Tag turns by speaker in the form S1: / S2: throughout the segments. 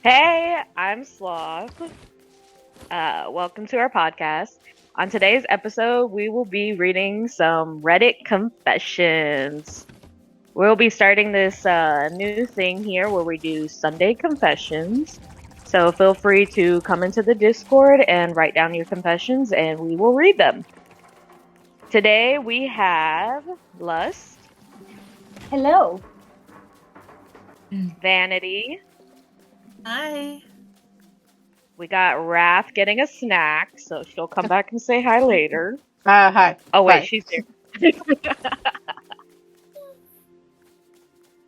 S1: Hey, I'm Sloth. Welcome to our podcast. On today's episode, we will be reading some Reddit confessions. We'll be starting this new thing here where we do Sunday confessions. So feel free to come into the Discord and write down your confessions and we will read them. Today we have Lust,
S2: Hello.
S1: Vanity.
S3: Hi.
S1: We got Wrath getting a snack, so she'll come back and say hi later.
S2: Hi.
S1: Oh wait,
S2: Hi.
S1: she's there.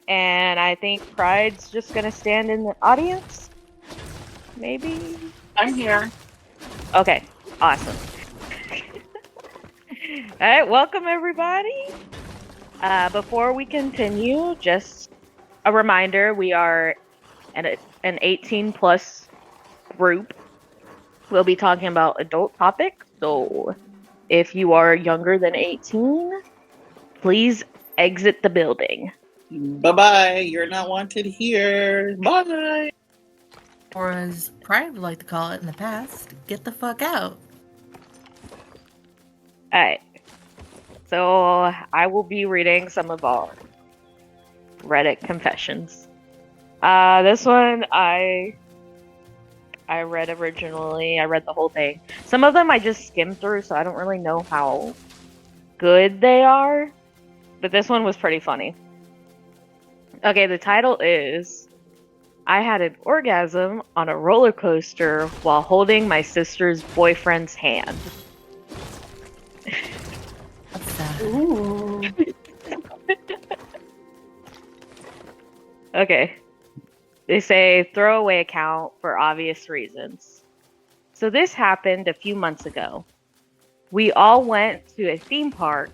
S1: And I think Pride's just gonna stand in the audience. Maybe.
S3: I'm here.
S1: Okay, awesome. All right, welcome everybody. Before we continue, just a reminder: we are an 18 plus group. We'll be talking about adult topics, so if you are younger than 18, please exit the building.
S4: Bye-bye. You're not wanted here. Bye.
S3: Or as Pride would like to call it in the past, get the fuck out.
S1: Alright. So I will be reading some of our Reddit confessions. This one I read originally. I read the whole thing. Some of them I just skimmed through, so I don't really know how good they are. But this one was pretty funny. Okay, the title is I had an orgasm on a roller coaster while holding my sister's boyfriend's hand.
S3: What's that?
S2: Ooh.
S1: Okay. They say throwaway account for obvious reasons. So this happened a few months ago. We all went to a theme park,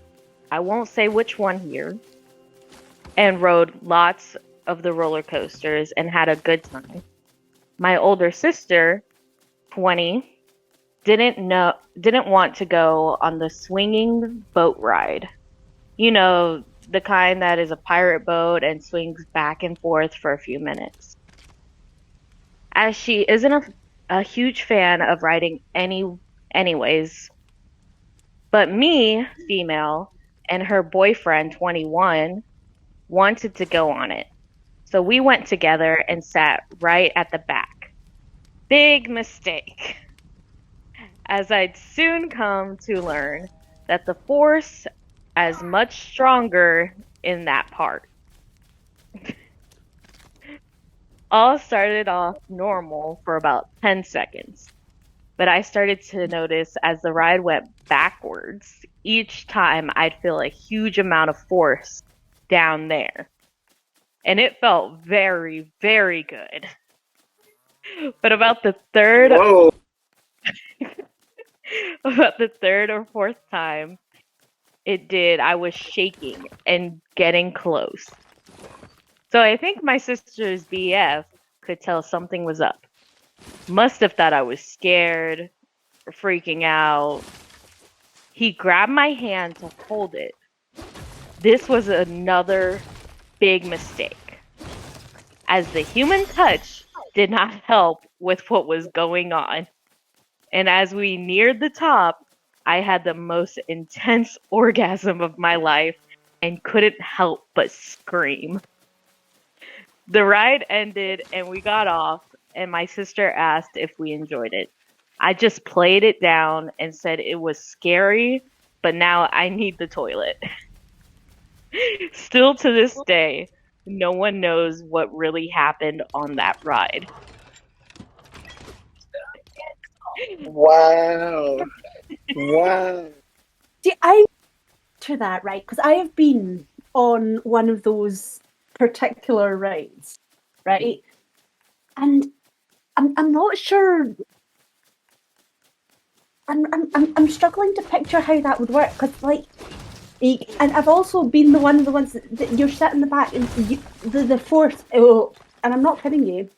S1: I won't say which one here, and rode lots of the roller coasters and had a good time. My older sister, 20, didn't want to go on the swinging boat ride. You know, the kind that is a pirate boat and swings back and forth for a few minutes. As she isn't a huge fan of riding anyways, but me, female, and her boyfriend, 21, wanted to go on it. So we went together and sat right at the back. Big mistake. As I'd soon come to learn that the force is much stronger in that part. All started off normal for about 10 seconds, but I started to notice as the ride went backwards, each time I'd feel a huge amount of force down there. And it felt very, very good. But about the third
S4: Whoa.
S1: about the third or fourth time it did, I was shaking and getting close. So I think my sister's BF could tell something was up. Must have thought I was scared or freaking out. He grabbed my hand to hold it. This was another big mistake, as the human touch did not help with what was going on. And as we neared the top, I had the most intense orgasm of my life and couldn't help but scream. The ride ended and we got off, and my sister asked if we enjoyed it. I just played it down and said it was scary, but now I need the toilet. Still to this day, no one knows what really happened on that ride.
S4: Wow. Wow.
S2: See, I to that, right? Because I have been on one of those particular rides, right? And I'm not sure. I'm struggling to picture how that would work because, like, and I've also been one of the ones that you're sat in the back and the force. Oh, and I'm not kidding you.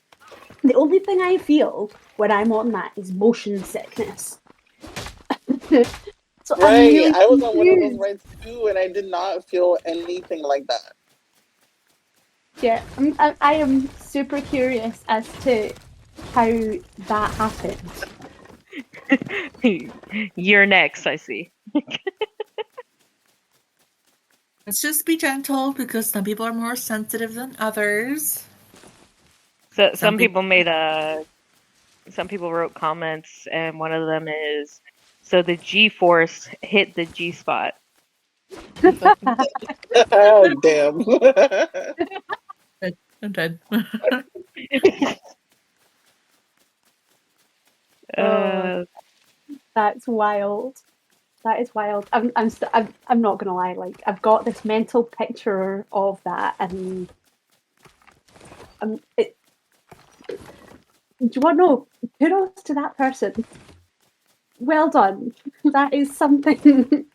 S2: The only thing I feel when I'm on that is motion sickness. So I'm
S4: Right.
S2: really
S4: I was on one of those
S2: confused.
S4: rides too, and I did not feel anything like that.
S2: Yeah, I am super curious as to how that happened.
S1: You're next, I see.
S3: Let's just be gentle because some people are more sensitive than others.
S1: So
S3: Some
S1: some
S3: people-
S1: people some people wrote comments, and one of them is, so the G force hit the G spot.
S4: Oh, damn.
S3: I'm dead.
S1: Uh,
S2: That's wild. That is wild. I'm not gonna lie. Like I've got this mental picture of that, and do you want to know? Kudos to that person. Well done. That is something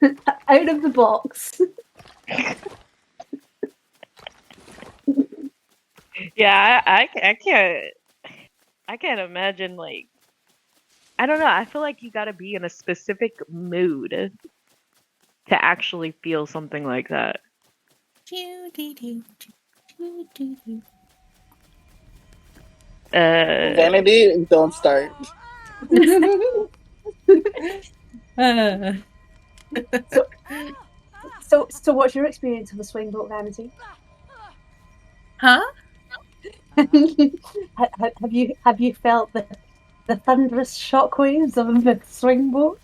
S2: out of the box.
S1: yeah, I can't imagine, like, I don't know. I feel like you got to be in a specific mood to actually feel something like that. Uh,
S4: Vanity, don't start.
S2: so, so what's your experience of a swing boat, Vanity?
S3: Huh?
S2: Have you felt the thunderous shockwaves of the swing boat?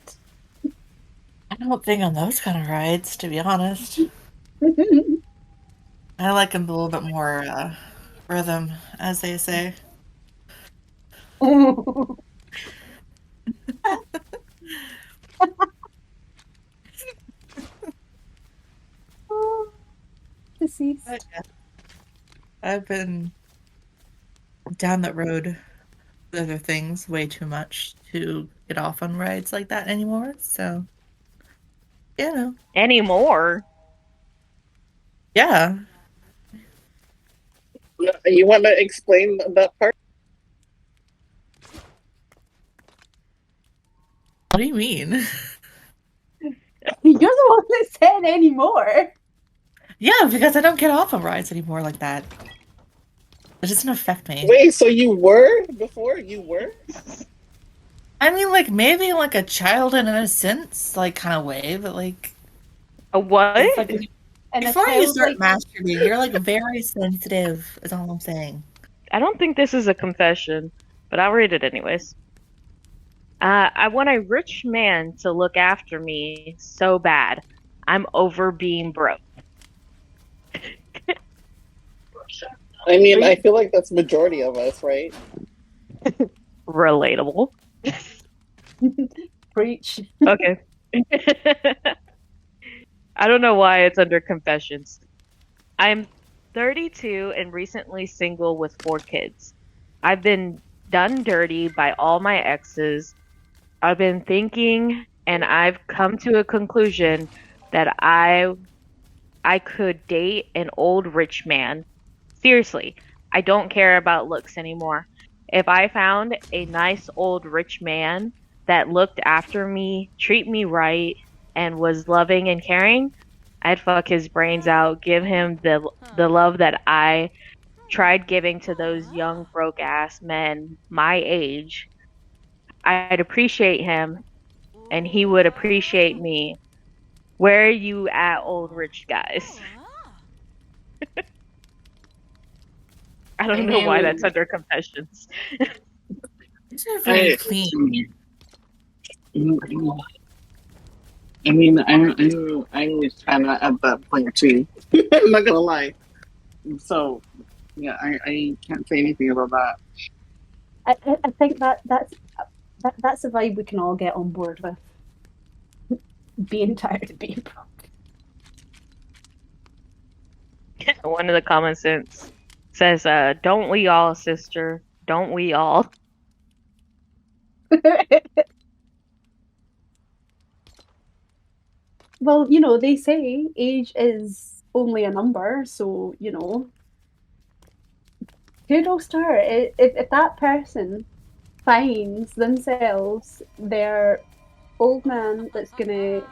S3: I don't think on those kind of rides, to be honest. I like them a little bit more rhythm, as they say. But
S2: Deceased.
S3: yeah, I've been down that road with other things way too much to get off on rides like that anymore. So, you know,
S1: anymore.
S3: yeah.
S4: You want to explain that part?
S3: What do you mean?
S2: You're the one that said anymore.
S3: Yeah, because I don't get off on rides anymore like that. It doesn't affect me.
S4: Wait, so you were before? You were?
S3: I mean, like maybe like a child in innocence, like kind of way, but like
S1: A what?
S3: it's like
S2: And a
S3: before you start
S2: childlike.
S3: masturbating, you're like very sensitive. Is all I'm saying.
S1: I don't think this is a confession, but I'll read it anyways. I want a rich man to look after me so bad. I'm over being broke.
S4: I mean, I
S2: Preach.
S4: feel like that's majority of us, right?
S1: Relatable.
S2: Preach.
S1: Okay. I don't know why it's under confessions. I'm 32 and recently single with 4 kids. I've been done dirty by all my exes. I've been thinking and I've come to a conclusion that I could date an old rich man. Seriously, I don't care about looks anymore. If I found a nice old rich man that looked after me, treat me right, and was loving and caring, I'd fuck his brains out, give him the love that I tried giving to those young broke ass men my age. I'd appreciate him and he would appreciate me. Where are you at, old rich guys? I
S4: I
S1: don't know why that's
S4: mean,
S1: under confessions.
S3: These are very
S4: I,
S3: clean.
S4: I mean, I'm kind of at that point too. I'm not gonna lie. So, yeah, I can't say anything about that.
S2: I think that's a vibe we can all get on board with. Being tired of being
S1: One of the comments says, don't we all, sister? Don't we all?
S2: Well, they say age is only a number, so kudos to her. If that person finds themselves their old man that's gonna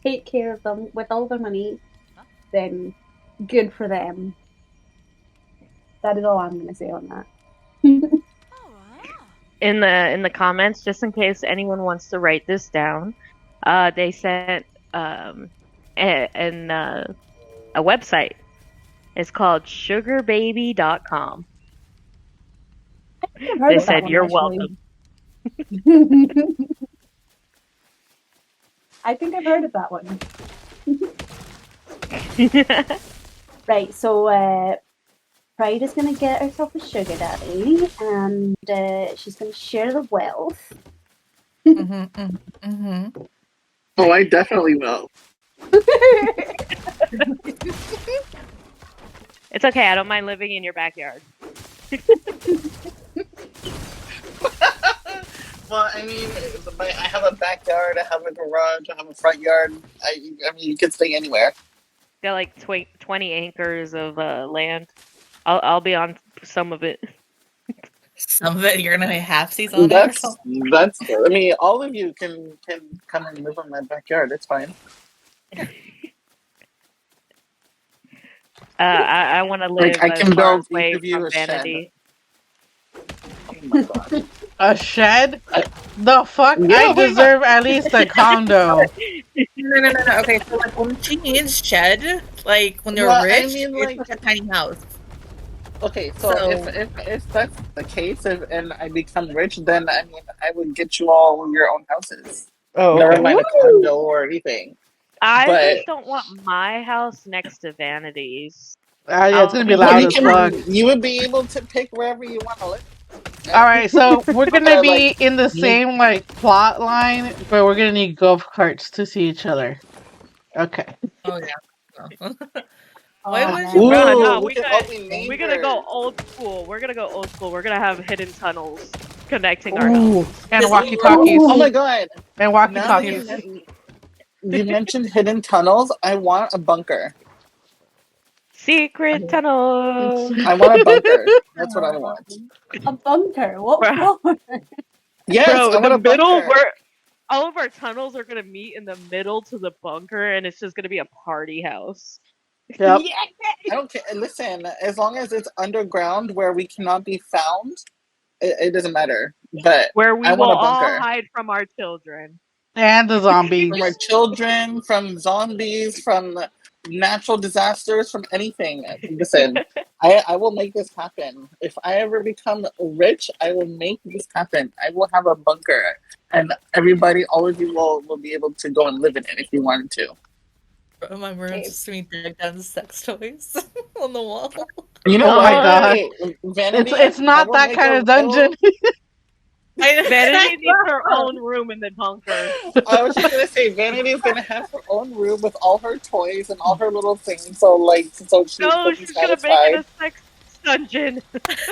S2: take care of them with all their money, then good for them. That is all I'm gonna say on that.
S1: in the comments, just in case anyone wants to write this down. They sent a website. It's called sugarbaby.com.
S2: I've heard
S1: They
S2: of that
S1: said
S2: one
S1: you're
S2: actually.
S1: welcome.
S2: I think I've heard of that one. Right, so Pride is going to get herself a sugar daddy, and she's going to share the wealth.
S4: Oh, I definitely will.
S1: It's okay. I don't mind living in your backyard.
S4: Well, I mean, I have a backyard, I have a garage, I have a front yard. I mean, you can stay anywhere.
S1: Got like 20 acres of land. I'll be on some of it.
S3: Some of it you're gonna have seats on it or something.
S4: That's. I mean, all of you can come and live in my backyard. It's fine.
S1: I want to
S4: Like
S1: live
S4: I
S1: as
S4: can
S1: far
S4: build each
S1: away
S4: of you
S1: from
S4: a shed.
S1: vanity.
S4: Oh my god.
S5: A shed?
S4: I-
S5: The fuck?
S4: Yeah,
S5: I
S4: why not?
S5: deserve at least a condo.
S3: No. Okay, so like when she means shed, like when they're
S4: Well, I
S3: rich,
S4: mean,
S3: it's
S4: like-
S3: like a tiny house.
S4: Okay, so,
S3: So-
S4: if that's the case, and I become rich, then I mean, I would get you all your own houses.
S5: Oh,
S4: Never
S5: okay.
S4: mind a condo or anything.
S1: I
S4: But-
S1: just don't want my house next to vanities.
S5: Yeah, it's gonna be
S1: I'll-
S5: loud
S4: you
S5: as fuck.
S4: You would be able to pick wherever you want to live.
S5: All right, so we're gonna
S4: But,
S5: be
S4: like,
S5: in the same like plot line, but we're gonna need golf carts to see each other. Okay.
S3: Oh yeah. Why would
S2: man.
S3: you?
S4: Ooh,
S1: No,
S4: we
S1: we
S4: can
S1: got-
S4: all be neighbors.
S1: We're gonna go old school. We're gonna go old school. We're gonna have hidden tunnels connecting our
S5: Ooh,
S1: houses.
S5: and walkie-talkies.
S4: Oh my god!
S5: And
S4: Now that
S5: walkie-talkies.
S4: you mentioned hidden tunnels, I want a bunker.
S1: Secret tunnels.
S4: I want a bunker. That's what I want.
S2: A bunker? What
S1: Bro.
S2: for?
S4: Yes,
S1: Bro,
S4: I want
S1: the
S4: a
S1: middle
S4: bunker.
S1: where all of our tunnels are gonna meet in the middle to the bunker, and it's just gonna be a party house.
S5: Yep.
S2: Yeah.
S4: I don't care. Listen, as long as it's underground where we cannot be found, it doesn't matter. But
S1: Where we
S4: I
S1: will
S4: want a
S1: all
S4: bunker.
S1: hide from our children.
S5: And the zombies.
S4: From our children, from zombies, from natural disasters, from anything. Listen, I will make this happen. If I ever become rich, I will make this happen. I will have a bunker, and everybody, all of you will be able to go and live in it if you wanted to.
S3: My room's just me drag down the sex toys on the wall.
S4: You know
S5: Oh
S4: what?
S5: my God.
S4: Hey, Vanity,
S5: It's
S4: I
S5: not
S4: will
S5: that
S4: make
S5: kind of dungeon.
S1: Vanity needs her own room in the bunker.
S4: I was just gonna say, Vanity's gonna have her own room with all her toys and all her little things. So she's
S1: No,
S4: gonna be
S1: she's gonna make
S4: satisfied.
S1: it a sex dungeon.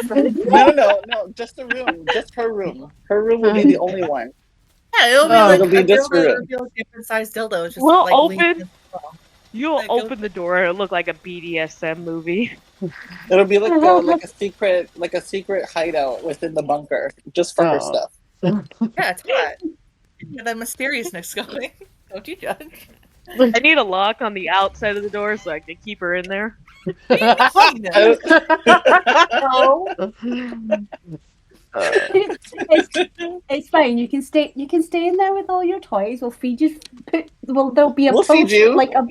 S4: No, just the room, just her room. Her room will be the only one.
S3: Yeah, it'll be
S5: Oh.
S3: like
S4: It'll be
S3: a
S4: just
S3: dildo,
S4: for-
S3: it'll be a different size dildo. Just
S1: We'll
S3: like
S1: open-
S3: leaning-
S1: You'll
S3: Like,
S1: open the door, it'll look like a BDSM movie.
S4: It'll be like a secret hideout within the bunker, just for her
S5: Oh.
S4: stuff.
S3: Yeah, it's hot. Yeah, that mysteriousness going. Don't you judge?
S1: I need a lock on the outside of the door so I can keep her in there.
S2: It's fine. You can stay. You can stay in there with all your toys. We'll feed you. There'll be a
S4: We'll feed
S2: post,
S4: you.
S2: like a.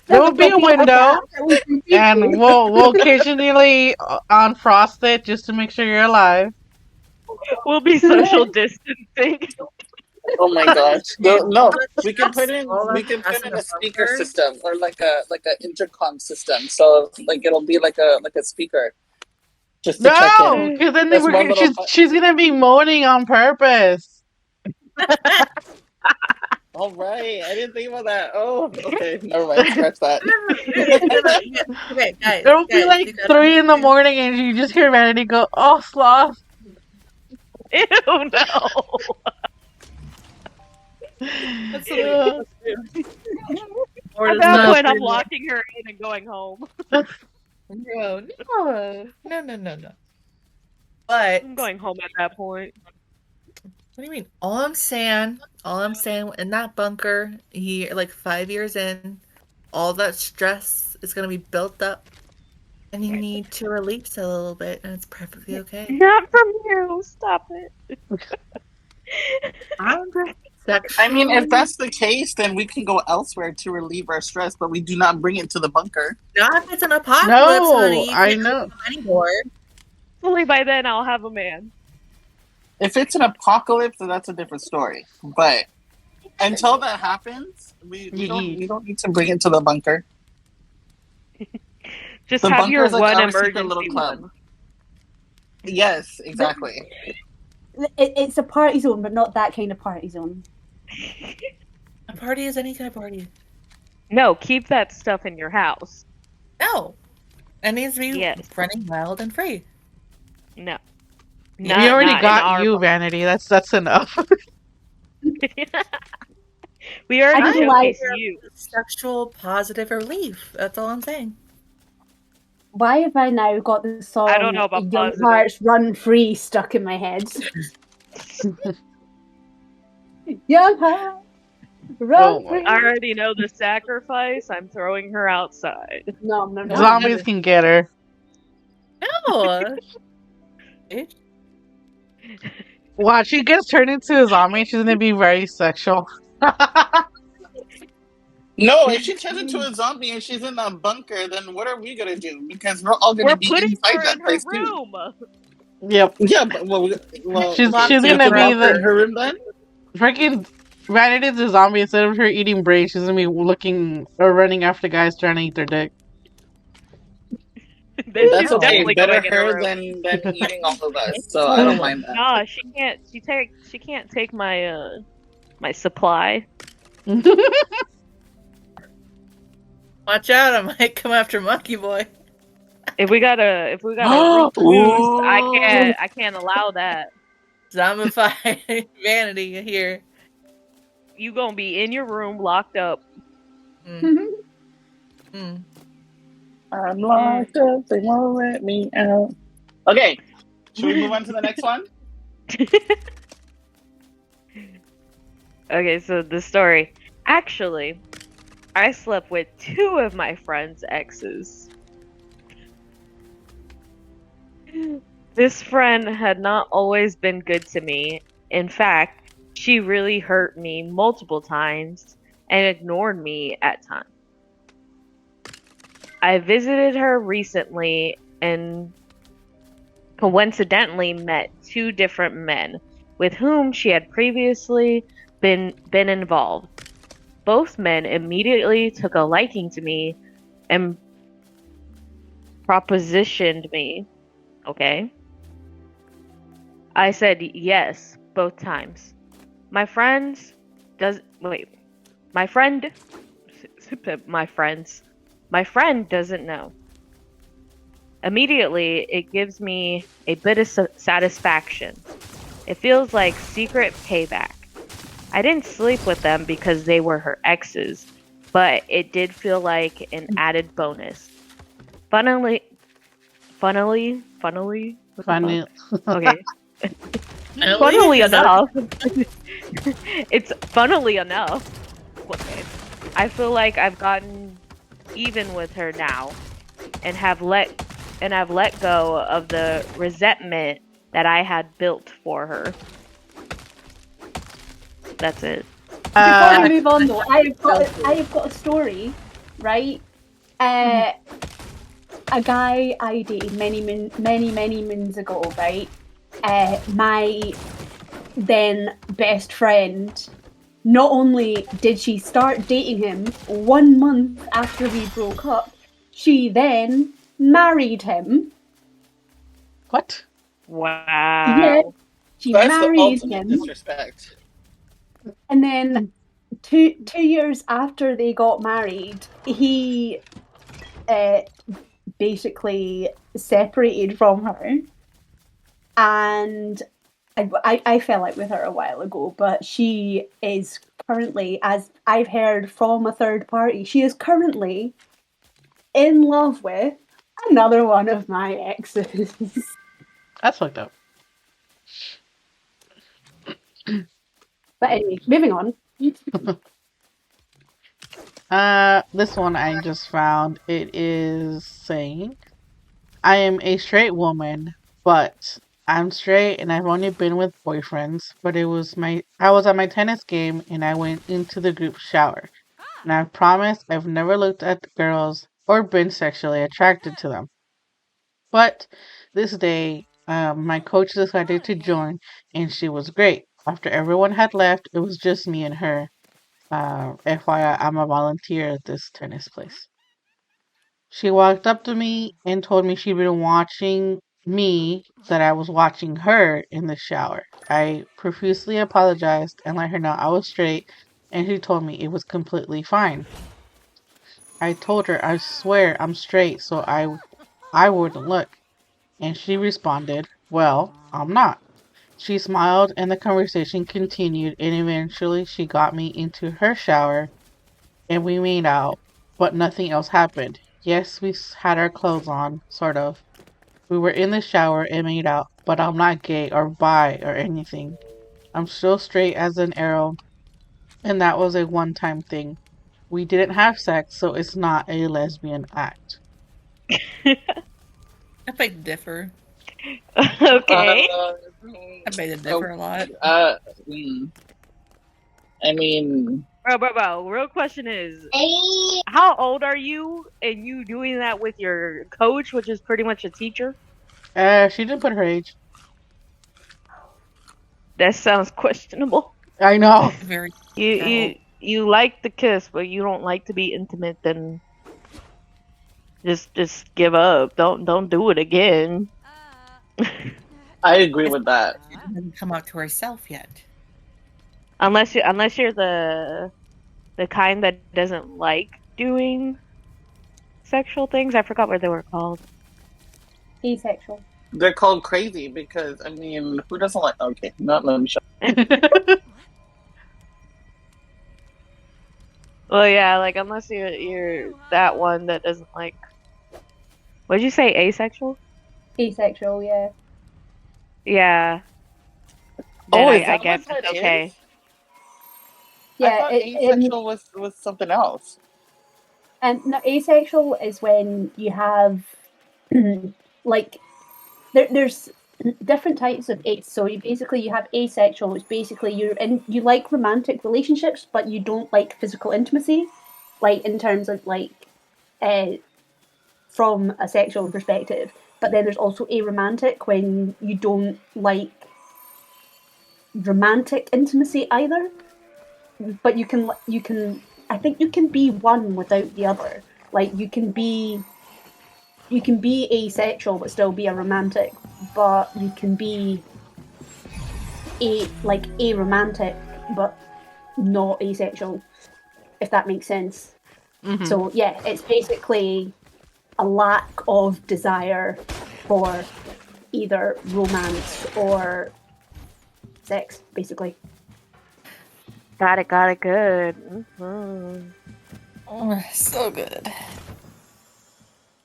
S5: There'll be a window,
S2: gap that we can feed
S5: and
S2: you.
S5: we'll occasionally unfrost it just to make sure you're alive.
S1: We'll be social distancing.
S4: Oh my gosh! No, we can put in
S3: All
S4: we
S3: of
S4: can
S3: us
S4: put
S3: in
S4: in
S3: a
S4: a speaker
S3: bunker?
S4: system or like a intercom system. So like it'll be like a speaker, just to check
S5: No,
S4: in.
S5: because then
S4: That's one little
S5: she's gonna be moaning on purpose.
S4: All right, I didn't think about that. Oh, okay, never mind. Scratch that.
S3: Okay, guys.
S5: It'll be
S3: guys,
S5: like
S3: you gotta
S5: 3 in the
S3: understand.
S5: morning, and you just hear Vanity go, "Oh, sloth."
S1: Ew, no.
S3: That's what we supposed to do. Or
S1: At
S3: does
S1: that
S5: No.
S1: point, I'm locking her in and going home.
S3: No. But
S1: I'm going home at that point.
S3: what do you mean? All I'm saying in that bunker, like 5 years in, all that stress is gonna be built up And you need to release a little bit, and it's perfectly okay.
S1: Not from you. Stop it.
S3: I'm just
S4: I mean, if
S3: sexually.
S4: that's the case, then we can go elsewhere to relieve our stress, but we do not bring it to the bunker.
S3: Not if it's an apocalypse,
S5: No,
S3: honey. You
S5: I
S3: can't
S5: know.
S3: leave them anymore.
S1: Hopefully by then I'll have a man.
S4: If it's an apocalypse, then that's a different story. But until that happens,
S5: Yee.
S4: we don't need to bring it to the bunker.
S1: Just
S4: The
S1: have
S4: bunker
S1: your
S4: is like
S1: one
S4: our secret little
S1: emergency
S4: club.
S1: one.
S4: Yes, exactly.
S2: It's a party zone, but not that kind of party zone.
S3: A party is any kind of party.
S1: No, keep that stuff in your house.
S3: No. It needs to be
S1: Yes.
S3: running wild and free.
S1: No.
S5: We
S1: Not,
S5: already
S1: not in
S5: got
S1: our
S5: you, Vanity. That's enough.
S1: We
S2: I
S1: already
S2: don't know why.
S1: showcased you.
S3: Sexual positive relief. That's all I'm saying.
S2: Why have I now got the song
S1: I don't know about
S2: Young
S1: positive.
S2: Hearts Run Free stuck in my head? Young Hearts Run
S5: Oh my
S2: Free.
S1: I already know the sacrifice. I'm throwing her outside.
S2: No, no, no.
S5: Zombies can get her.
S3: No. Bitch.
S5: Watch, she gets turned into a zombie. She's gonna be very sexual.
S4: No, if she turns into a zombie and she's in that bunker, then what are we gonna do? Because we're all gonna
S1: We're
S4: be
S1: putting
S4: inside
S1: her
S4: that
S1: in her
S4: place too.
S1: room.
S5: Yep.
S4: Yeah, but
S5: She's
S4: okay,
S5: she's
S4: so you
S5: gonna
S4: put her
S5: be
S4: out
S5: the
S4: in her room then.
S5: freaking Vanity's a zombie. Instead of her eating brains, she's gonna be looking or running after guys trying to eat their dick.
S1: Then
S4: That's
S1: she's
S4: okay.
S1: definitely
S4: Better
S1: going in her
S4: her
S1: room.
S4: than eating all of us. So I don't mind that.
S1: Nah, she can't. She can't take my my supply.
S3: Watch out, I might come after Monkey Boy.
S1: If we gotta recruit,
S4: Ooh.
S1: I can't allow that.
S3: Zombified vanity here.
S1: You gonna be in your room locked up.
S3: Mm. Mm.
S4: I'm locked up. They won't let me out. Okay, should we move on to the next one?
S1: Okay, so the story. Actually, I slept with two of my friend's exes. This friend had not always been good to me. In fact, she really hurt me multiple times and ignored me at times. I visited her recently and coincidentally met two different men with whom she had previously been involved. Both men immediately took a liking to me and propositioned me. Okay? I said yes both times. My friends does wait. My friend my friend doesn't know. Immediately, it gives me a bit of satisfaction. It feels like secret payback. I didn't sleep with them because they were her exes, but it did feel like an added bonus. Funnily, what the
S5: Funny.
S1: fuck? Okay. Funnily enough, it's funnily enough. Okay. I feel like I've gotten even with her now, and I've let go of the resentment that I had built for her. That's it.
S2: Before we move on, though, I have got a story, right? A guy I dated many moons ago, right? My then best friend. Not only did she start dating him 1 month after we broke up, she then married him.
S5: What?
S1: Wow.
S2: Yeah, she
S4: That's the
S2: married
S4: ultimate
S2: him,
S4: disrespect.
S2: and then two years after they got married, he basically separated from her, and I fell out with her a while ago, but she is currently, as I've heard from a third party, she is currently in love with another one of my exes.
S5: That's fucked up.
S2: But anyway, moving on.
S5: This one I just found. It is saying I am a straight woman, but I'm straight and I've only been with boyfriends. But I was at my tennis game and I went into the group shower. And I promise I've never looked at the girls or been sexually attracted to them. But this day, my coach decided to join, and she was great. After everyone had left, it was just me and her. FYI, I'm a volunteer at this tennis place. She walked up to me and told me she'd been watching me, that I was watching her in the shower. I profusely apologized and let her know I was straight, and she told me it was completely fine. I told her I swear I'm straight, so I wouldn't look. And she responded, "Well, I'm not." She smiled and the conversation continued, and eventually she got me into her shower and we made out, but nothing else happened. Yes, had our clothes on, sort of. We were in the shower and made out, but I'm not gay or bi or anything. I'm still straight as an arrow, and that was a one-time thing. We didn't have sex, so it's not a lesbian act.
S3: I beg to differ.
S1: Okay.
S3: I beg to differ a lot.
S4: Mm, I mean,
S1: Bro. Real question is, how old are you and you doing that with your coach, which is pretty much a teacher?
S5: She didn't put her age.
S1: That sounds questionable.
S5: I know.
S3: Very
S1: You
S3: girl.
S1: you you like the kiss, but you don't like to be intimate, then just give up. Don't do it again.
S4: I agree with that.
S3: She didn't come out to herself yet.
S1: Unless you're the kind that doesn't like doing sexual things. I forgot what they were called.
S2: Asexual.
S4: They're called crazy because, I mean, who doesn't like? Okay, not let me shut.
S1: Well, yeah, like unless you're that one that doesn't like. What'd you say, asexual?
S2: Asexual, yeah.
S1: Yeah.
S4: Oh,
S1: Then
S4: is
S1: I
S4: that
S1: guess
S4: what that
S1: it's okay.
S4: is? I
S2: Yeah,
S4: thought asexual was something else.
S2: and no, asexual is when you have like there's different types of ace. So you have asexual, which basically you like romantic relationships, but you don't like physical intimacy, like in terms of uh, from a sexual perspective. But then there's also aromantic when you don't like romantic intimacy either. But you can I think you can be one without the other. Like you can be asexual but still be a romantic, but you can be a romantic but not asexual, if that makes sense.
S5: Hmm.
S2: So yeah, it's basically a lack of desire for either romance or sex, basically.
S1: Got it, good. Mhm.
S3: Oh, so good.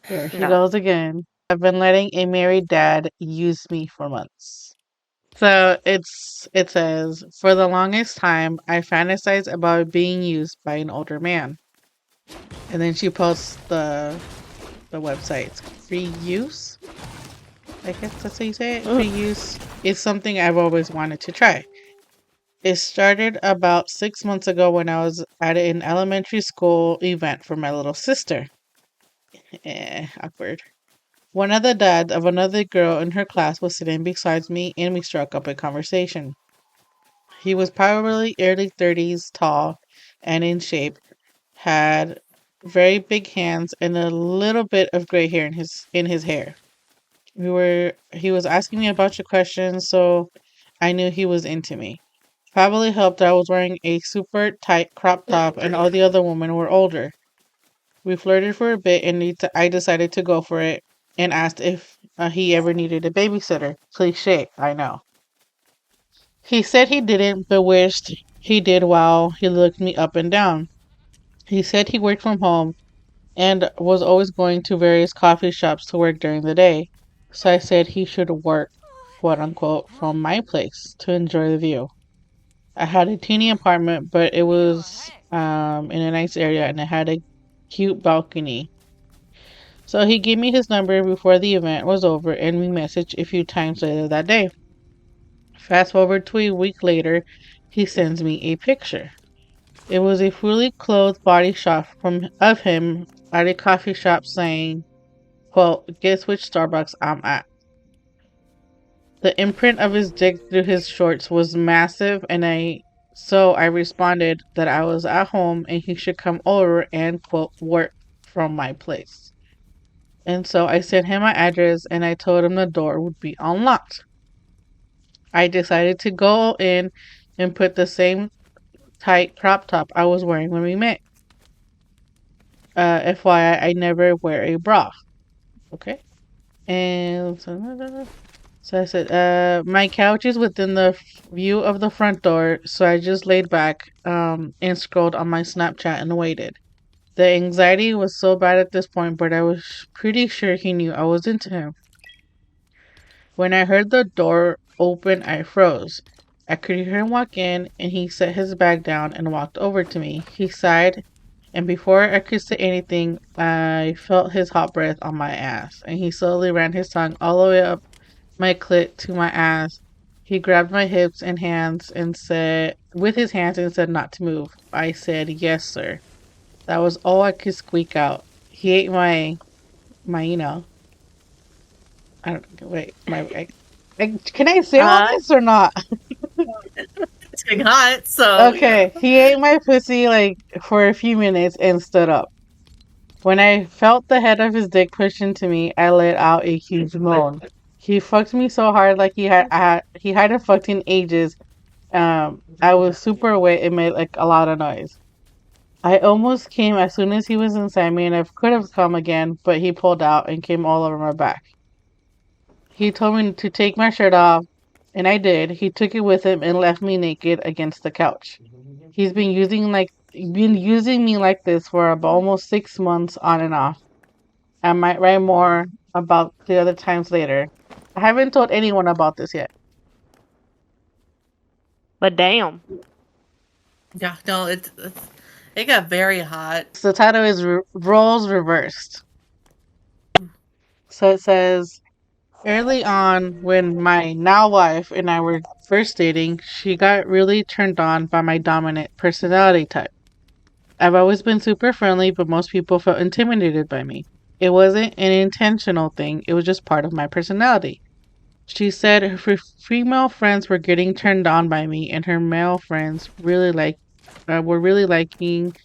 S5: Here she
S1: No.
S5: goes again. I've been letting a married dad use me for months. So it says, for the longest time I fantasized about being used by an older man. And then she posts the website. It's free use. I guess that's how you say it. Free use is something I've always wanted to try. It started about 6 months ago when I was at an elementary school event for my little sister. Awkward. One of the dads of another girl in her class was sitting beside me and we struck up a conversation. He was probably early 30s, tall and in shape, had very big hands and a little bit of gray hair in his hair. He was asking me a bunch of questions, so I knew he was into me. Probably helped that I was wearing a super tight crop top and all the other women were older. We flirted for a bit and I decided to go for it and asked if he ever needed a babysitter. Cliche, I know. He said he didn't, but wished he did while he looked me up and down. He said he worked from home and was always going to various coffee shops to work during the day. So I said he should work, quote unquote, from my place to enjoy the view. I had a teeny apartment, but it was in a nice area and it had a cute balcony. So he gave me his number before the event was over, and we messaged a few times later that day. Fast forward to a week later, he sends me a picture. It was a fully clothed body shot of him at a coffee shop saying, quote, "Guess which Starbucks I'm at." The imprint of his dick through his shorts was massive, and I responded that I was at home and he should come over and quote work from my place. And so I sent him my address and I told him the door would be unlocked. I decided to go in and put the same tight crop top I was wearing when we met. FYI, I never wear a bra. Okay. And so I said, my couch is within the view of the front door, so I just laid back and scrolled on my Snapchat and waited. The anxiety was so bad at this point, but I was pretty sure he knew I was into him. When I heard the door open, I froze. I could hear him walk in, and he set his bag down and walked over to me. He sighed, and before I could say anything, I felt his hot breath on my ass, and he slowly ran his tongue all the way up my clit to my ass. He grabbed my hips and hands and said, with his hands, and said not to move. I said, "Yes, sir." That was all I could squeak out. He ate my, I don't, wait, can I say all this or not?
S3: It's getting hot, so
S5: Okay, he ate my pussy like for a few minutes and stood up. When I felt the head of his dick push into me, I let out a huge moan. He fucked me so hard like he hadn't fucked in ages. I was super wet and made like a lot of noise. I almost came as soon as he was inside me, and I could have come again, but he pulled out and came all over my back. He told me to take my shirt off, and I did. He took it with him and left me naked against the couch. He's been using me like this for about almost 6 months on and off. I might write more about the other times later. I haven't told anyone about this yet.
S1: But damn.
S3: yeah, no, it got very hot.
S5: So the title is Roles Reversed. So it says, early on, when my now wife and I were first dating, she got really turned on by my dominant personality type. I've always been super friendly, but most people felt intimidated by me. It wasn't an intentional thing, it was just part of my personality. She said her female friends were getting turned on by me, and her male friends were really liking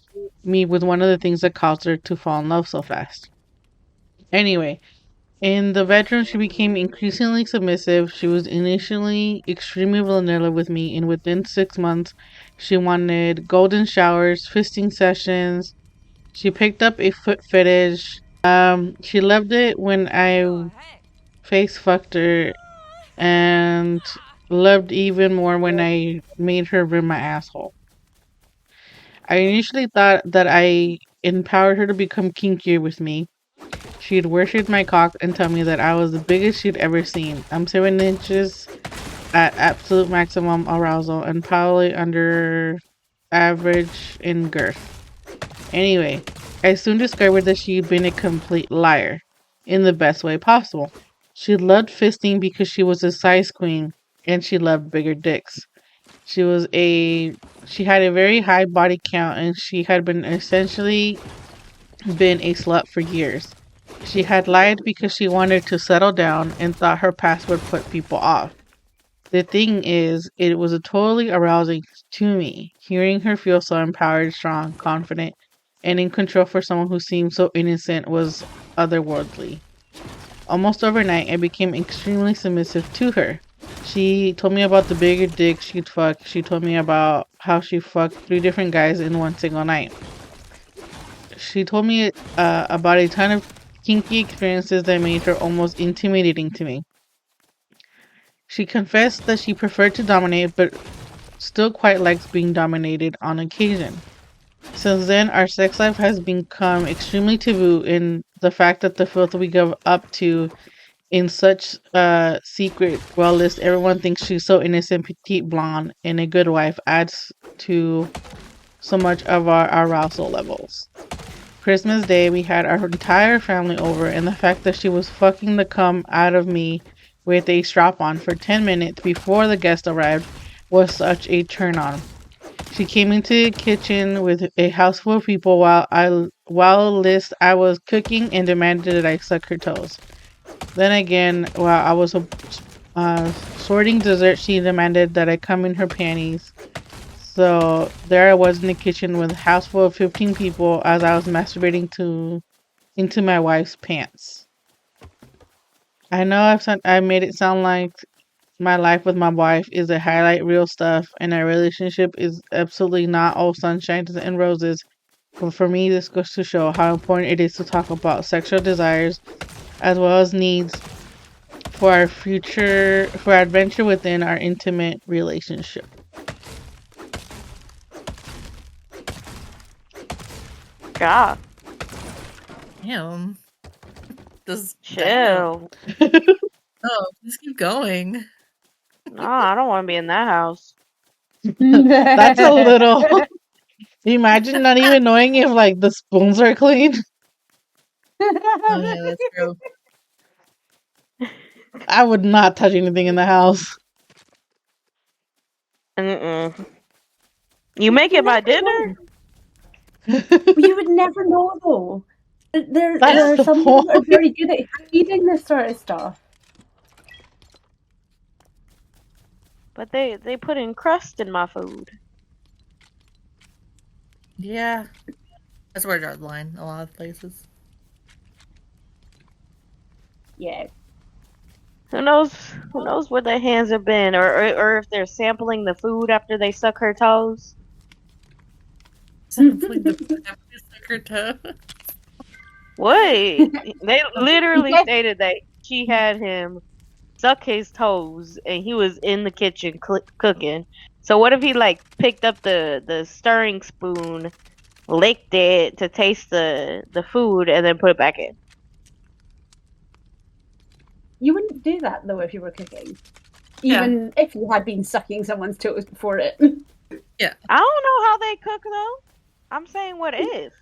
S5: me with one of the things that caused her to fall in love so fast. Anyway, in the bedroom, she became increasingly submissive. She was initially extremely vanilla with me, and within 6 months, she wanted golden showers, fisting sessions. She picked up a foot fetish. She loved it when I face fucked her, and loved even more when I made her rip my asshole. I initially thought that I empowered her to become kinkier with me. She'd worship my cock and tell me that I was the biggest she'd ever seen. I'm 7 inches at absolute maximum arousal and probably under average in girth. Anyway, I soon discovered that she'd been a complete liar, in the best way possible. She loved fisting because she was a size queen, and she loved bigger dicks. She had a very high body count, and she had been essentially been a slut for years. She had lied because she wanted to settle down and thought her past would put people off. The thing is, it was totally arousing to me, hearing her feel so empowered, strong, confident, and in control for someone who seemed so innocent was otherworldly. Almost overnight, I became extremely submissive to her. She told me about the bigger dick she'd fuck. She told me about how she fucked 3 different guys in one single night. She told me about a ton of kinky experiences that made her almost intimidating to me. She confessed that she preferred to dominate, but still quite likes being dominated on occasion. Since then, our sex life has become extremely taboo, in the fact that the filth we give up to in such secret, well list, everyone thinks she's so innocent, petite, blonde, and a good wife adds to so much of our arousal levels. Christmas Day, we had our entire family over, and the fact that she was fucking the cum out of me with a strap on for 10 minutes before the guest arrived was such a turn on. She came into the kitchen with a house full of people while I was cooking and demanded that I suck her toes. Then again, while I was sorting dessert, she demanded that I come in her panties. So there I was in the kitchen with a house full of 15 people as I was masturbating into my wife's pants. I know I made it sound like my life with my wife is a highlight real stuff and our relationship is absolutely not all sunshine and roses. But for me, this goes to show how important it is to talk about sexual desires as well as needs for our adventure within our intimate relationship.
S1: God,
S3: Damn. Damn.
S1: chill.
S3: Oh, just keep going.
S1: No, I don't want to be in that house.
S5: That's a little. Imagine not even knowing if like the spoons are clean.
S3: Oh yeah, that's true.
S5: I would not touch anything in the house.
S1: Mm-mm. You make it my dinner?
S2: You would never know though. There
S5: That's
S2: are
S5: the
S2: some people that are
S5: point.
S2: very good at hiding this sort of stuff.
S1: But they put in crust in my food.
S3: Yeah. That's where I draw the line a lot of places.
S2: Yeah.
S1: Who knows? Who knows where their hands have been, or if they're sampling the food after they suck her toes.
S3: Sampling the sucker toe.
S1: Wait, they literally
S2: Yes.
S1: stated that she had him suck his toes, and he was in the kitchen cooking. So what if he like picked up the stirring spoon, licked it to taste the food, and then put it back in?
S2: You wouldn't do that though if you were cooking.
S3: Yeah.
S2: Even if you had been sucking someone's toes before it.
S1: I don't know how they cook though. I'm saying what if.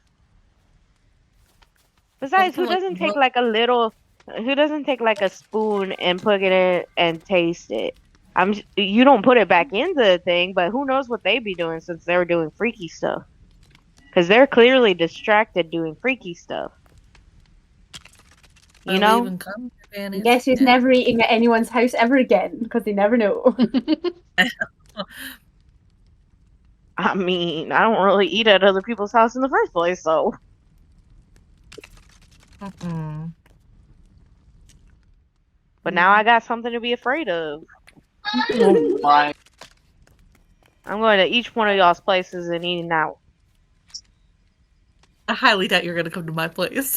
S1: Besides, who doesn't take like a little? Who doesn't take like a spoon and put it in and taste it? You don't put it back into the thing, but who knows what they be doing since they were doing freaky stuff? Because they're clearly distracted doing freaky stuff. You know?
S3: Even come to panties.
S2: Guess who's never eating at anyone's house ever again because they never know.
S1: I mean, I don't really eat at other people's house in the first place, so.
S3: Mm-mm.
S1: But now I got something to be afraid of.
S4: Oh my.
S1: I'm going to each one of y'all's places and eating out.
S3: I highly doubt you're gonna come to my place.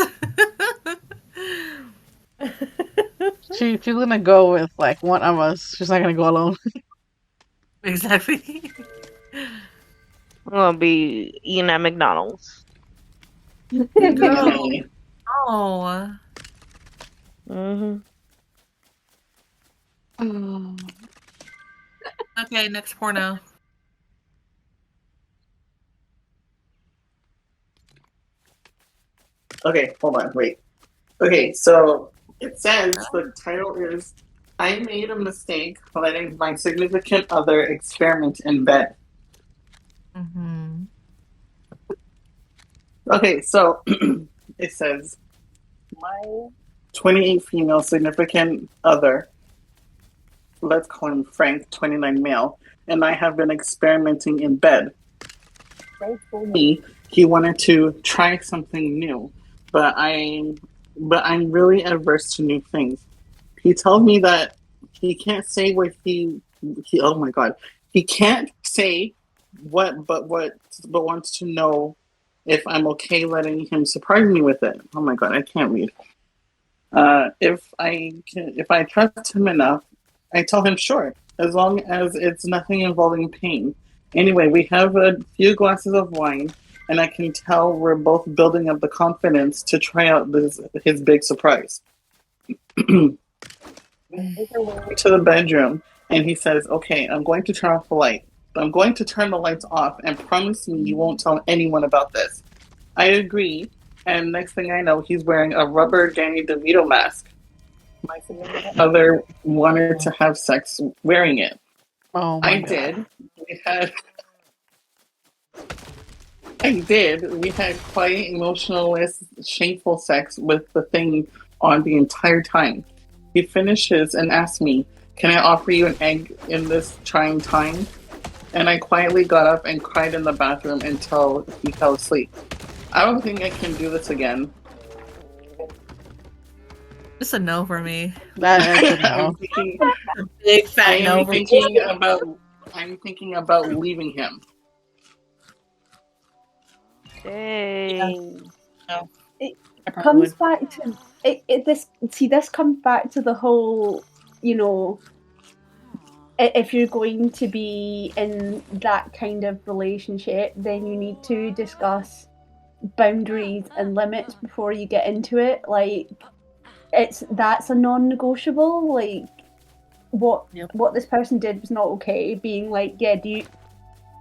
S5: She's gonna go with like one of us. She's not gonna go alone.
S3: Exactly.
S1: I'm gonna be eating at McDonald's.
S3: Girl. Oh.
S1: Mm-hmm.
S3: Okay, next porno.
S4: Okay, hold on, wait. Okay, so it says the title is I made a mistake letting my significant other experiment in bed.
S3: Mm-hmm.
S4: Okay, so it says my 28 female significant other, let's call him Frank, 29 male, and I have been experimenting in bed. Frank told me he wanted to try something new, but I'm really adverse to new things. He told me that he can't say what he oh my god, he can't say but wants to know if I'm okay letting him surprise me with it. Oh my god, I can't read. If I trust him enough, I tell him sure, as long as it's nothing involving pain. Anyway, we have a few glasses of wine, and I can tell we're both building up the confidence to try out his big surprise. We make our way to the bedroom, and he says, "Okay, I'm going to turn off the light. I'm going to turn the lights off, and promise me you won't tell anyone about this." I agree, And next thing I know, he's wearing a rubber Danny DeVito mask. My significant other wanted to have sex wearing it.
S5: Oh
S4: I
S5: my god.
S4: did. We had I did. We had quite emotionless, shameful sex with the thing on the entire time. He finishes and asks me, "Can I offer you an egg in this trying time?" And I quietly got up and cried in the bathroom until he fell asleep. I don't think I can do this again.
S3: It's a no for me.
S5: That's a
S4: I'm
S5: no.
S4: thinking,
S3: A big
S4: I
S3: fat no
S4: am
S3: for me.
S4: thinking about, I'm thinking about leaving him.
S1: Dang.
S3: No,
S2: It
S3: I probably
S2: comes
S3: would.
S2: back to this comes back to the whole, you know, if you're going to be in that kind of relationship, then you need to discuss boundaries and limits before you get into it. Like that's a non-negotiable. Like what
S3: Yep.
S2: what this person did was not okay. Being like, yeah,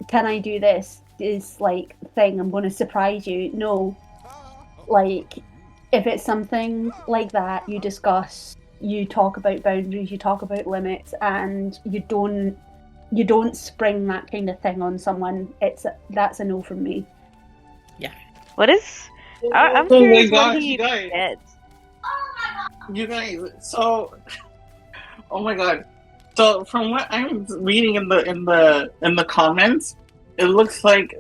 S2: can I do this? Is like thing. I'm going to surprise you. No, like if it's something like that, you discuss. You talk about boundaries. You talk about limits, and you don't spring that kind of thing on someone. That's a no from me.
S1: What is? I'm
S4: Oh my
S1: curious what
S4: gosh,
S1: he did.
S4: you guys. So, oh my god. So from what I'm reading in the comments, it looks like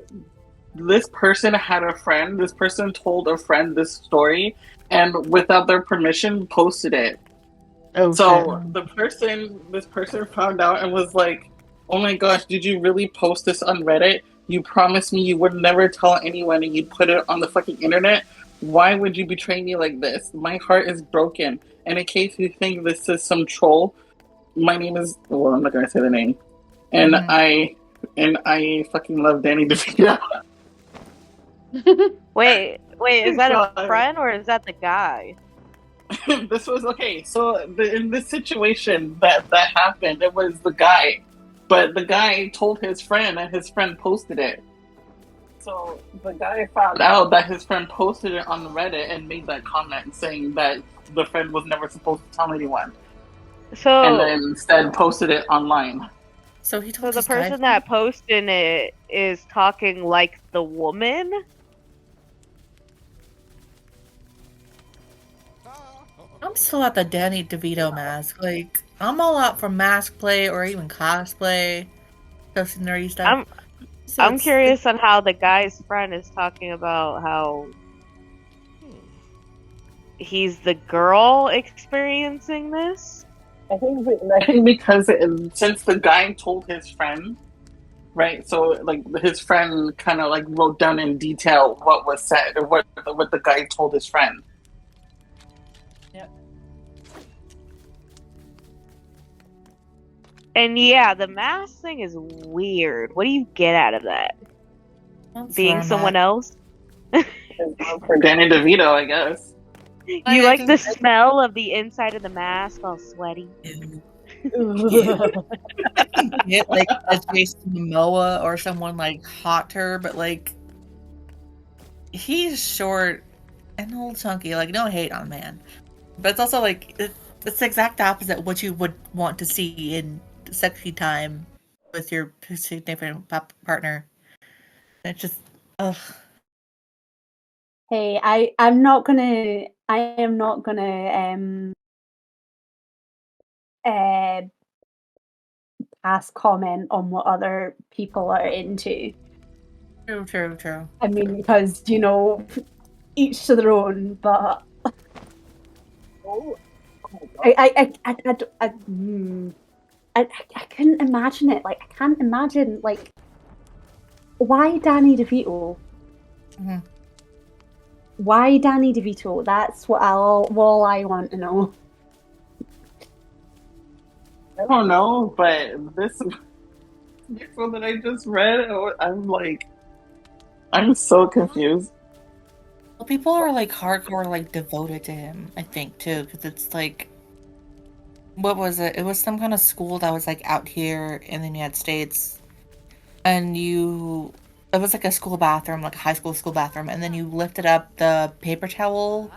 S4: this person had a friend. This person told a friend this story, and without their permission, posted it.
S5: Oh shit.
S4: So this person found out and was like, "Oh my gosh, did you really post this on Reddit? You promised me you would never tell anyone, and you'd put it on the fucking internet. Why would you betray me like this? My heart is broken. And in case you think this is some troll, my name is well, I'm not gonna say the name. And
S3: Mhm.
S4: I fucking love Danny DeVito."
S1: Wait, is that a
S4: God.
S1: friend or is that the guy?
S4: This was okay. So in this situation that happened, it was the guy, but the guy told his friend, and his friend posted it. So the guy found out that his friend posted it on Reddit and made that comment saying that the friend was never supposed to tell anyone, and then
S1: So,
S4: instead posted it online.
S3: So he
S1: so
S3: told
S1: the
S3: his guy.
S1: person that posted it is talking like the woman?
S3: I'm still at the Danny DeVito mask. Like, I'm all out for mask play or even cosplay, stuff, nerdy stuff.
S1: I'm
S3: So
S1: I'm
S3: it's
S1: curious on how the guy's friend is talking about how he's the girl experiencing this.
S4: I think because since the guy told his friend, right? So like his friend kind of like wrote down in detail what was said or what the guy told his friend.
S1: And yeah, the mask thing is weird. What do you get out of that?
S3: that's
S1: Being
S3: where I'm
S1: someone
S3: at.
S1: else?
S4: For Danny DeVito, I guess.
S1: You like the smell of the inside of the mask all sweaty?
S3: I can get like a Jason Momoa or someone like hotter, but like he's short and a little chunky. Like no hate on man, but it's also like it's the exact opposite what you would want to see in sexy time with your significant partner. It's just ugh.
S2: Hey, I am not gonna uh pass comment on what other people are into.
S3: True.
S2: I mean, because each to their own. But I couldn't imagine it. Like I can't imagine like why Danny DeVito?
S3: Mhm.
S2: Why Danny DeVito? That's all I want to know.
S4: I don't know, but this next one that I just read, I'm so confused.
S3: Well, people are like hardcore, like devoted to him. I think too, because it's like, what was it? It was some kind of school that was like out here in the United States, and it was like a school bathroom, like a high school bathroom, and then you lifted up the paper towel,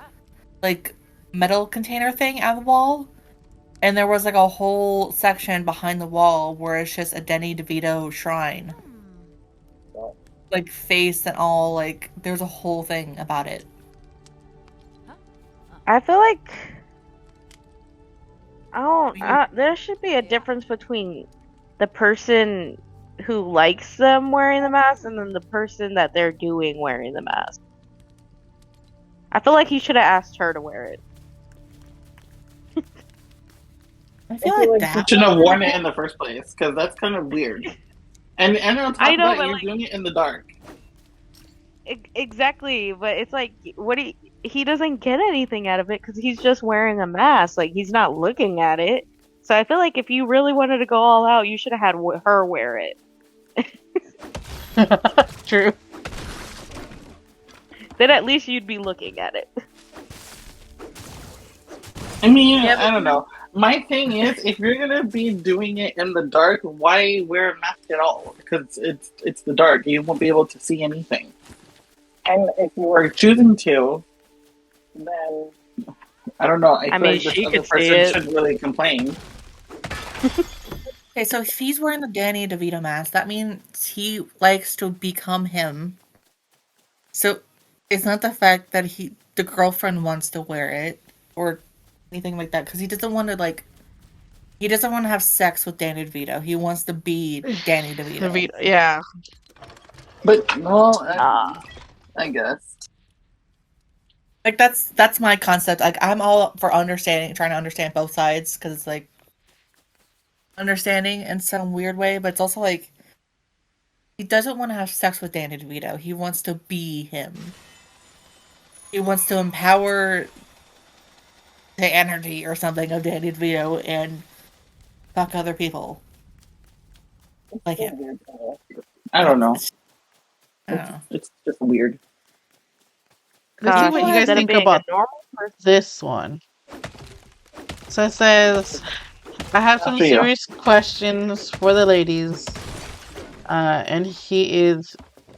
S3: like metal container thing out of the wall, and there was like a whole section behind the wall where it's just a Danny DeVito shrine, like face and all. Like there's a whole thing about it.
S1: I feel like there should be a difference between the person who likes them wearing the mask and then the person that they're doing wearing the mask. I feel like he should have asked her to wear it.
S3: I feel like that
S4: Shouldn't have worn it in the first place because that's kind of weird. And on top
S1: I
S4: of
S1: know,
S4: that,
S1: but
S4: you're
S1: like
S4: doing it in the dark.
S1: exactly, but it's like he doesn't get anything out of it because he's just wearing a mask. Like he's not looking at it. So I feel like if you really wanted to go all out, you should have had her wear it.
S5: True.
S1: Then at least you'd be looking at it.
S4: I mean,
S3: Yeah,
S4: I don't know. My thing is, if you're gonna be doing it in the dark, why wear a mask at all? Because it's the dark. You won't be able to see anything. And if you were choosing to, then I don't know. I feel
S1: mean,
S4: like this
S1: she
S4: other
S1: could see
S4: person
S1: it.
S4: should really complain.
S3: Okay, so if he's wearing the Danny DeVito mask, that means he likes to become him. So it's not the fact that the girlfriend wants to wear it or anything like that, because he doesn't want to have sex with Danny DeVito. He wants to be Danny DeVito.
S5: Yeah.
S4: But well, I guess.
S3: Like that's my concept. Like I'm all for trying to understand both sides, because it's like understanding in some weird way, but it's also like he doesn't want to have sex with Danny DeVito. He wants to be him. He wants to empower the energy or something of Danny DeVito and fuck other people like him.
S4: I don't know.
S3: I don't know.
S4: It's just weird.
S5: Let's see
S1: Gosh,
S5: what you guys
S1: instead of
S5: think
S1: being
S5: about
S1: a normal person.
S5: this one. So it says, I have some
S4: After you.
S5: serious questions for the ladies. And he is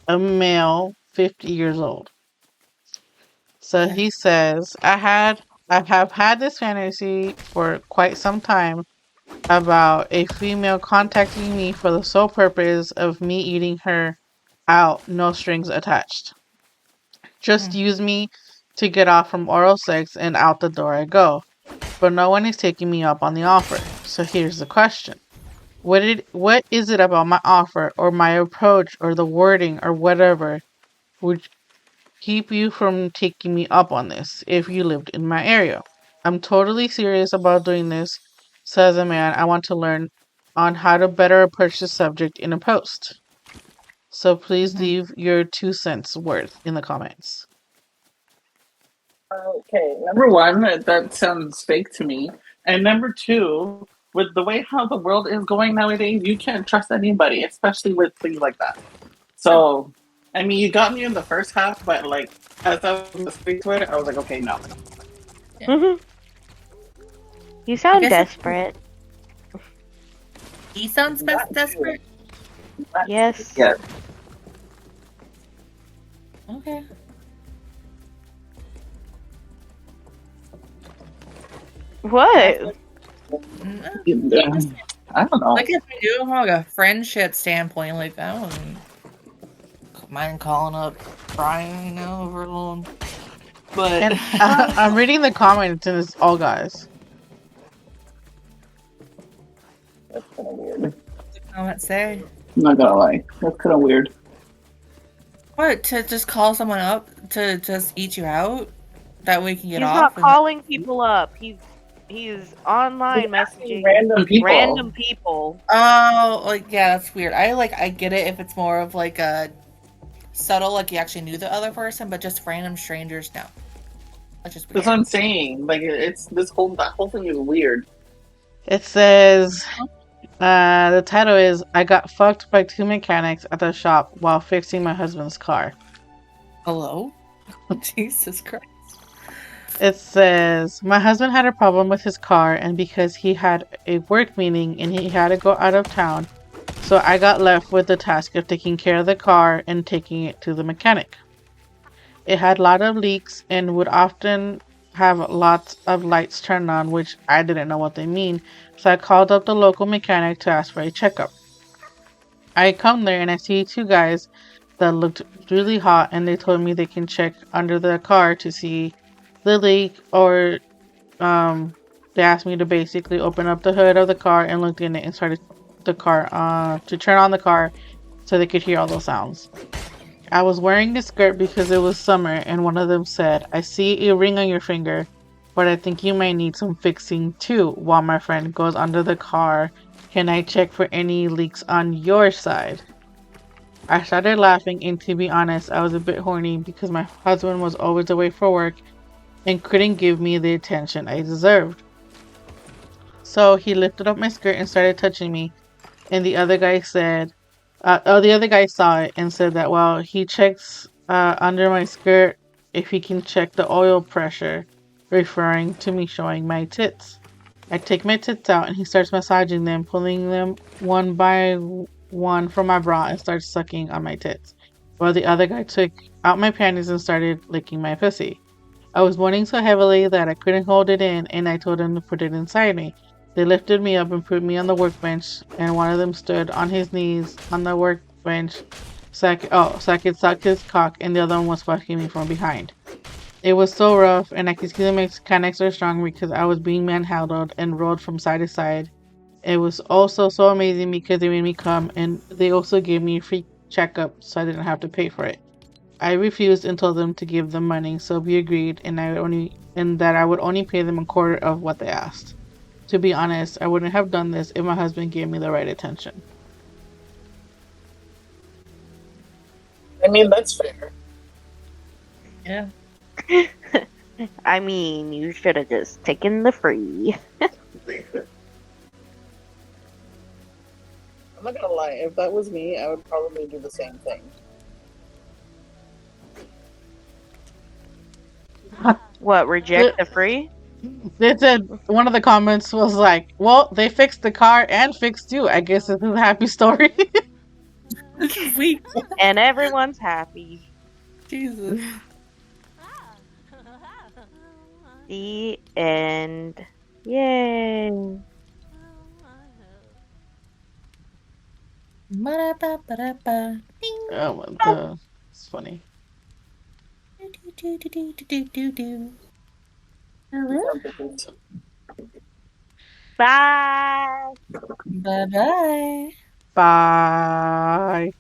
S5: a male, 50 years old. So he says, I have had this fantasy for quite some time about a female contacting me for the sole purpose of me eating her out, no strings attached. Just use me to get off from oral sex and out the door I go. But no one is taking me up on the offer. So here's the question. What is it about my offer or my approach or the wording or whatever would keep you from taking me up on this if you lived in my area? I'm totally serious about doing this. Says a man, I want to learn on how to better approach the subject in a post. So please leave your 2 cents worth in the comments.
S4: Okay, number one, that sounds fake to me. And number two, with the way how the world is going nowadays, you can't trust anybody, especially with things like that. So, I mean, you got me in the first half, but like, as I was listening to it, I was like, okay, no.
S1: You sound
S3: I guess
S1: desperate.
S3: He sounds desperate.
S1: Yes.
S4: Yes.
S3: Okay.
S1: What?
S4: I don't know.
S3: Like if we do it from like a friendship standpoint, like I wouldn't mind calling up Brian, over a little. But
S5: And I'm reading the comments and it's all guys.
S4: That's kind of weird.
S3: what the comments say?
S4: I'm not gonna lie. That's kind of weird.
S3: What, to just call someone up to just eat you out? That way you can get
S1: He's
S3: off?
S1: not calling people up. He's online messaging
S4: Random people.
S1: people.
S3: Oh, like yeah, that's weird. I get it if it's more of like a subtle, like you actually knew the other person, but just random strangers, no. That's just weird.
S4: That's what I'm saying. Like, it's that whole thing is weird.
S5: It says, the title is, I got fucked by 2 mechanics at the shop while fixing my husband's car.
S3: Hello? Jesus Christ.
S5: It says, my husband had a problem with his car, and because he had a work meeting and he had to go out of town, So I got left with the task of taking care of the car and taking it to the mechanic. It had a lot of leaks and would often have lots of lights turned on, which I didn't know what they mean. So I called up the local mechanic to ask for a checkup. I come there and I see two guys that looked really hot, and they told me they can check under the car to see the leak, or they asked me to basically open up the hood of the car and look in it and started the car to turn on the car so they could hear all those sounds. I was wearing a skirt because it was summer, and one of them said, "I see a ring on your finger, but I think you might need some fixing too." While my friend goes under the car, "Can I check for any leaks on your side?" I started laughing, and to be honest, I was a bit horny because my husband was always away for work and couldn't give me the attention I deserved. So he lifted up my skirt and started touching me, and the other guy saw it and said that, well, he checks under my skirt if he can check the oil pressure, referring to me showing my tits. I take my tits out and he starts massaging them, pulling them one by one from my bra and starts sucking on my tits, while the other guy took out my panties and started licking my pussy. I was moaning so heavily that I couldn't hold it in, and I told them to put it inside me. They lifted me up and put me on the workbench, and one of them stood on his knees on the workbench so I could suck his cock, and the other one was fucking me from behind. It was so rough, and I could see the mechanics were strong because I was being manhandled and rolled from side to side. It was also so amazing because they made me come, and they also gave me a free checkup so I didn't have to pay for it. I refused and told them to give them money, so we agreed, and that I would only pay them a quarter of what they asked. To be honest, I wouldn't have done this if my husband gave me the right attention.
S4: I mean, that's fair.
S3: Yeah.
S1: I mean, you should have just taken the free.
S4: I'm not gonna lie. If that was me, I would probably do the same thing.
S1: What, reject the free?
S5: They said one of the comments was like, "Well, they fixed the car and fixed you. I guess it's a happy story."
S3: This is weak.
S1: And everyone's happy.
S3: Jesus.
S1: The end. Yay.
S3: Ba-da-ba-ba-da-ba. Ding.
S5: It's funny.
S3: Do-do-do-do-do-do-do.
S1: Bye.
S3: Bye-bye.
S5: Bye.